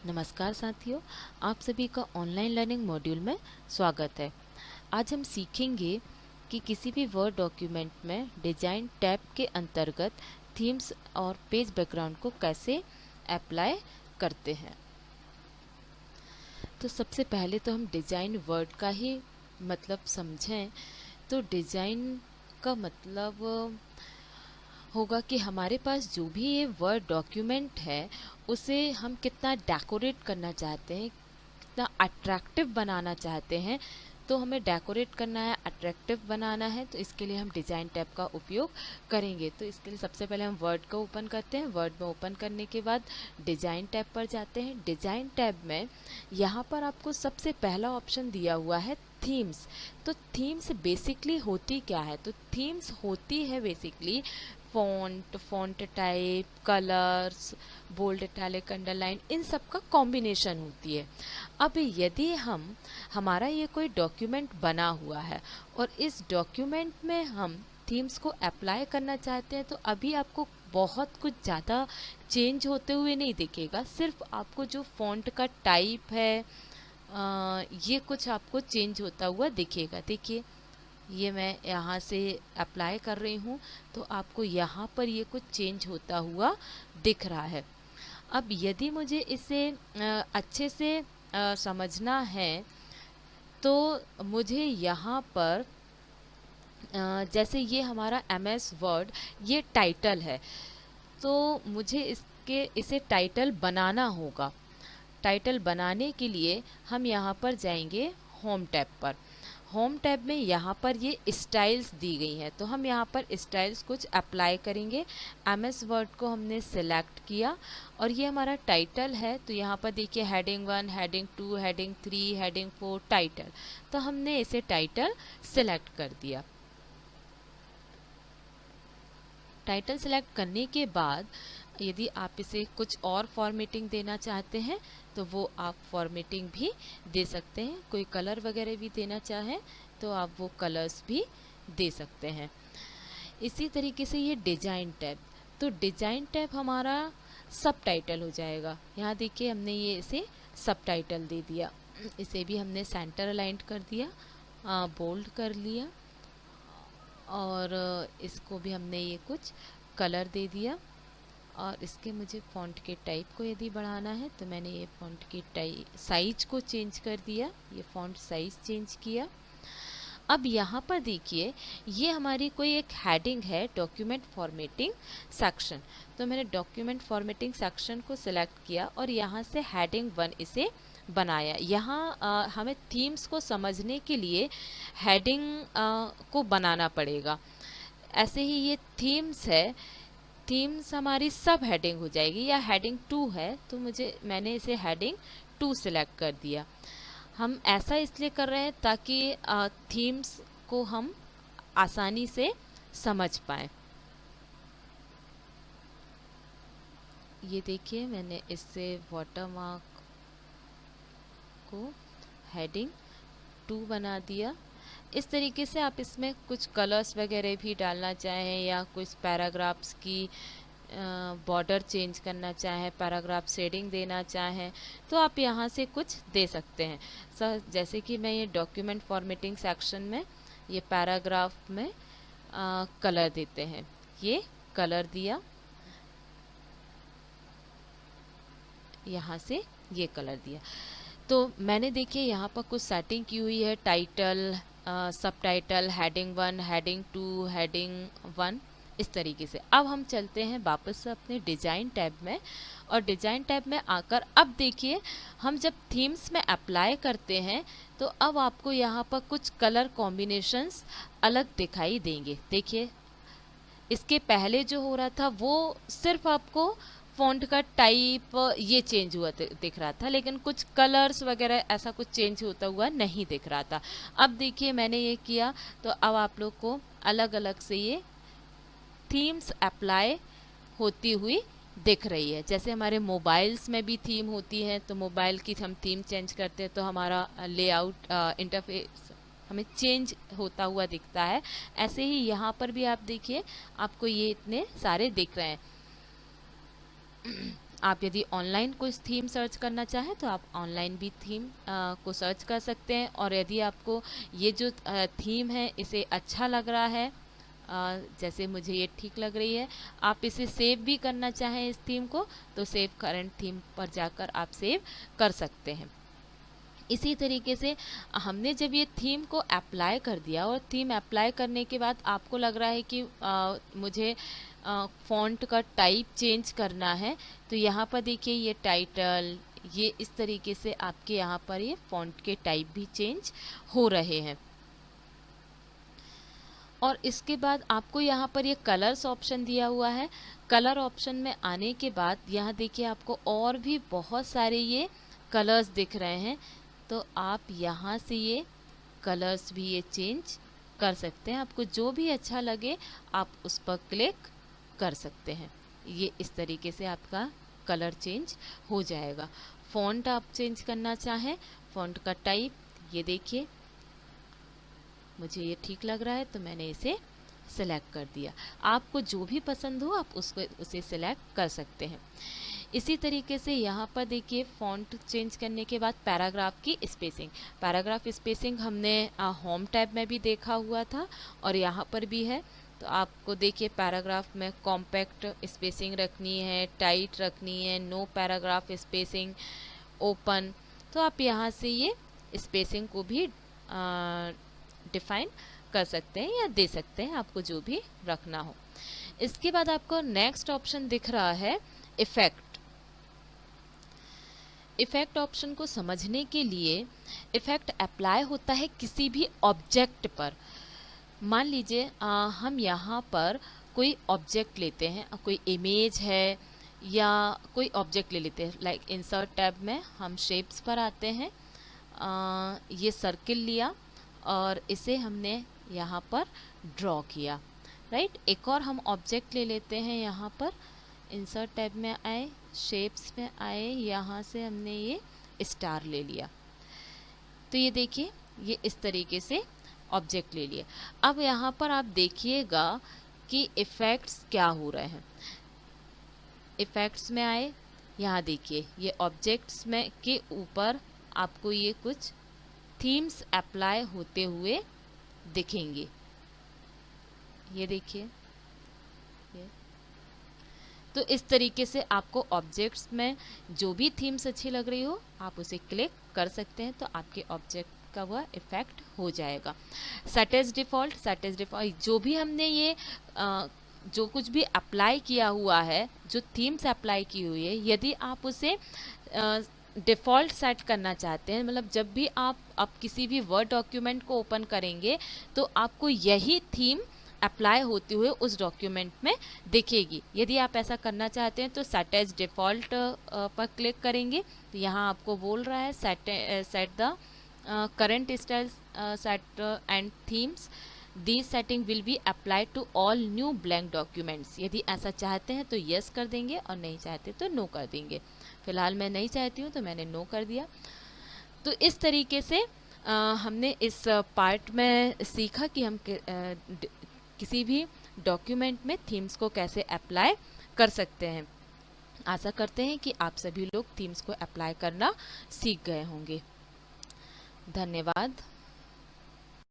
नमस्कार साथियों, आप सभी का ऑनलाइन लर्निंग मॉड्यूल में स्वागत है। आज हम सीखेंगे कि किसी भी वर्ड डॉक्यूमेंट में डिज़ाइन टैब के अंतर्गत थीम्स और पेज बैकग्राउंड को कैसे अप्लाई करते हैं। तो सबसे पहले तो हम डिज़ाइन वर्ड का ही मतलब समझें। तो डिज़ाइन का मतलब होगा कि हमारे पास जो भी ये वर्ड डॉक्यूमेंट है उसे हम कितना डेकोरेट करना चाहते हैं, कितना अट्रैक्टिव बनाना चाहते हैं। तो हमें डेकोरेट करना है, अट्रैक्टिव बनाना है, तो इसके लिए हम डिज़ाइन टैब का उपयोग करेंगे। तो इसके लिए सबसे पहले हम वर्ड को ओपन करते हैं। वर्ड में ओपन करने के बाद डिज़ाइन टैब पर जाते हैं। डिज़ाइन टैब में यहाँ पर आपको सबसे पहला ऑप्शन दिया हुआ है थीम्स। तो थीम्स बेसिकली होती क्या है? तो थीम्स होती है basically font, font type, colours, bold, italic, underline, इन सब का कॉम्बिनेशन होती है। अब यदि हमारा ये कोई डॉक्यूमेंट बना हुआ है और इस डॉक्यूमेंट में हम थीम्स को अप्लाई करना चाहते हैं, तो अभी आपको बहुत कुछ ज़्यादा चेंज होते हुए नहीं दिखेगा। सिर्फ आपको जो फॉन्ट का टाइप है ये कुछ आपको चेंज होता हुआ दिखेगा। देखिए, ये मैं यहाँ से अप्लाई कर रही हूँ तो आपको यहाँ पर ये कुछ चेंज होता हुआ दिख रहा है। अब यदि मुझे इसे अच्छे से समझना है तो मुझे यहाँ पर जैसे ये हमारा MS वर्ड ये टाइटल है, तो मुझे इसे टाइटल बनाना होगा। टाइटल बनाने के लिए हम यहाँ पर जाएंगे होम टैब पर। होम टैब में यहाँ पर ये स्टाइल्स दी गई हैं, तो हम यहाँ पर स्टाइल्स कुछ अप्लाई करेंगे। MS वर्ड को हमने सिलेक्ट किया और ये हमारा टाइटल है। तो यहाँ पर देखिए heading 1, heading 2, heading 3, heading 4 title. तो हमने इसे टाइटल सिलेक्ट कर दिया। टाइटल सेलेक्ट करने के बाद यदि आप इसे कुछ और फॉर्मेटिंग देना चाहते हैं तो वो आप फॉर्मेटिंग भी दे सकते हैं। कोई कलर वगैरह भी देना चाहें तो आप वो कलर्स भी दे सकते हैं। इसी तरीके से ये डिज़ाइन टैब, तो डिज़ाइन टैब हमारा सब टाइटल हो जाएगा। यहाँ देखिए हमने ये इसे सब टाइटल दे दिया। इसे भी हमने सेंटर अलाइंड कर दिया, बोल्ड कर लिया और इसको भी हमने ये कुछ कलर दे दिया। और इसके मुझे फ़ॉन्ट के टाइप को यदि बढ़ाना है तो मैंने ये फ़ॉन्ट की साइज को चेंज कर दिया, ये फ़ॉन्ट साइज चेंज किया। अब यहाँ पर देखिए ये हमारी कोई एक हेडिंग है, डॉक्यूमेंट फॉर्मेटिंग सेक्शन। तो मैंने डॉक्यूमेंट फॉर्मेटिंग सेक्शन को सिलेक्ट किया और यहाँ से हेडिंग 1 इसे बनाया। यहाँ हमें थीम्स को समझने के लिए हेडिंग को बनाना पड़ेगा। ऐसे ही ये थीम्स है, थीम्स हमारी सब हेडिंग हो जाएगी, या हेडिंग 2 है तो मैंने इसे हेडिंग 2 सिलेक्ट कर दिया। हम ऐसा इसलिए कर रहे हैं ताकि थीम्स को हम आसानी से समझ पाएँ। ये देखिए मैंने इससे वाटरमार्क को हेडिंग 2 बना दिया। इस तरीके से आप इसमें कुछ कलर्स वगैरह भी डालना चाहें या कुछ पैराग्राफ्स की बॉर्डर चेंज करना चाहें, पैराग्राफ शेडिंग देना चाहें तो आप यहाँ से कुछ दे सकते हैं। जैसे कि मैं ये डॉक्यूमेंट फॉर्मेटिंग सेक्शन में ये पैराग्राफ में कलर देते हैं, ये कलर दिया, यहाँ से ये कलर दिया। तो मैंने देखिए यहाँ पर कुछ सेटिंग की हुई है, टाइटल, सब टाइटल, हेडिंग 1, हेडिंग 2, हेडिंग 1, इस तरीके से। अब हम चलते हैं वापस से अपने डिज़ाइन टैब में और डिज़ाइन टैब में आकर अब देखिए हम जब थीम्स में अप्लाई करते हैं तो अब आपको यहाँ पर कुछ कलर कॉम्बिनेशंस अलग दिखाई देंगे। देखिए इसके पहले जो हो रहा था वो सिर्फ आपको फ़ॉन्ट का टाइप ये चेंज हुआ दिख रहा था, लेकिन कुछ कलर्स वगैरह ऐसा कुछ चेंज होता हुआ नहीं दिख रहा था। अब देखिए मैंने ये किया तो अब आप लोग को अलग अलग से ये थीम्स अप्लाई होती हुई दिख रही है। जैसे हमारे मोबाइल्स में भी थीम होती है, तो मोबाइल की हम थीम चेंज करते हैं तो हमारा लेआउट इंटरफेस हमें चेंज होता हुआ दिखता है। ऐसे ही यहाँ पर भी आप देखिए आपको ये इतने सारे दिख रहे हैं। आप यदि ऑनलाइन कोई थीम सर्च करना चाहें तो आप ऑनलाइन भी थीम को सर्च कर सकते हैं। और यदि आपको ये जो थीम है इसे अच्छा लग रहा है, जैसे मुझे ये ठीक लग रही है, आप इसे सेव भी करना चाहें इस थीम को, तो सेव करंट थीम पर जाकर आप सेव कर सकते हैं। इसी तरीके से हमने जब ये थीम को अप्लाई कर दिया और थीम अप्लाई करने के बाद आपको लग रहा है कि मुझे फ़ॉन्ट का टाइप चेंज करना है, तो यहाँ पर देखिए ये टाइटल, ये इस तरीके से आपके यहाँ पर ये फ़ॉन्ट के टाइप भी चेंज हो रहे हैं। और इसके बाद आपको यहाँ पर ये कलर्स ऑप्शन दिया हुआ है। कलर ऑप्शन में आने के बाद यहाँ देखिए आपको और भी बहुत सारे ये कलर्स दिख रहे हैं, तो आप यहाँ से ये कलर्स भी ये चेंज कर सकते हैं। आपको जो भी अच्छा लगे आप उस पर क्लिक कर सकते हैं। ये इस तरीके से आपका कलर चेंज हो जाएगा। फ़ॉन्ट आप चेंज करना चाहें, फ़ॉन्ट का टाइप, ये देखिए मुझे ये ठीक लग रहा है तो मैंने इसे सिलेक्ट कर दिया। आपको जो भी पसंद हो आप उसे सिलेक्ट कर सकते हैं। इसी तरीके से यहाँ पर देखिए फ़ॉन्ट चेंज करने के बाद पैराग्राफ की स्पेसिंग, पैराग्राफ स्पेसिंग हमने होम टैब में भी देखा हुआ था और यहाँ पर भी है। तो आपको देखिए पैराग्राफ में कॉम्पैक्ट स्पेसिंग रखनी है, टाइट रखनी है, नो पैराग्राफ स्पेसिंग, ओपन, तो आप यहाँ से ये स्पेसिंग को भी डिफाइन कर सकते हैं या दे सकते हैं, आपको जो भी रखना हो। इसके बाद आपको नेक्स्ट ऑप्शन दिख रहा है इफ़ेक्ट। इफ़ेक्ट ऑप्शन को समझने के लिए, इफ़ेक्ट अप्लाई होता है किसी भी ऑब्जेक्ट पर। मान लीजिए हम यहाँ पर कोई ऑब्जेक्ट लेते हैं, कोई इमेज है या कोई ऑब्जेक्ट ले लेते हैं। लाइक इंसर्ट टैब में हम शेप्स पर आते हैं, ये सर्किल लिया और इसे हमने यहाँ पर ड्रॉ किया, राइट। एक और हम ऑब्जेक्ट ले लेते हैं, यहाँ पर इंसर्ट टैब में आए, शेप्स में आए, यहाँ से हमने ये स्टार ले लिया। तो ये देखिए ये इस तरीके से ऑब्जेक्ट ले लिए। अब यहाँ पर आप देखिएगा कि इफ़ेक्ट्स क्या हो रहे हैं। इफ़ेक्ट्स में आए, यहाँ देखिए ये ऑब्जेक्ट्स में के ऊपर आपको ये कुछ थीम्स अप्लाई होते हुए दिखेंगे। ये देखिए ये, तो इस तरीके से आपको ऑब्जेक्ट्स में जो भी थीम्स अच्छी लग रही हो आप उसे क्लिक कर सकते हैं, तो आपके ऑब्जेक्ट का वह इफेक्ट हो जाएगा। सेट एज डिफ़ॉल्ट, जो भी हमने ये जो कुछ भी अप्लाई किया हुआ है, जो थीम्स अप्लाई की हुई है, यदि आप उसे डिफ़ॉल्ट सेट करना चाहते हैं, मतलब जब भी आप किसी भी वर्ड डॉक्यूमेंट को ओपन करेंगे तो आपको यही थीम अप्लाई होते हुए उस डॉक्यूमेंट में दिखेगी। यदि आप ऐसा करना चाहते हैं तो सेट एज डिफ़ॉल्ट पर क्लिक करेंगे, तो यहाँ आपको बोल रहा है set the current style set and themes, this setting will be apply to all new blank documents. यदि ऐसा चाहते हैं तो यस कर देंगे और नहीं चाहते तो नो कर देंगे। फिलहाल मैं नहीं चाहती हूँ तो मैंने नो कर दिया। तो इस तरीके से हमने इस पार्ट में सीखा कि हम किसी भी डॉक्यूमेंट में थीम्स को कैसे अप्लाई कर सकते हैं। आशा करते हैं कि आप सभी लोग थीम्स को अप्लाई करना सीख गए होंगे। धन्यवाद।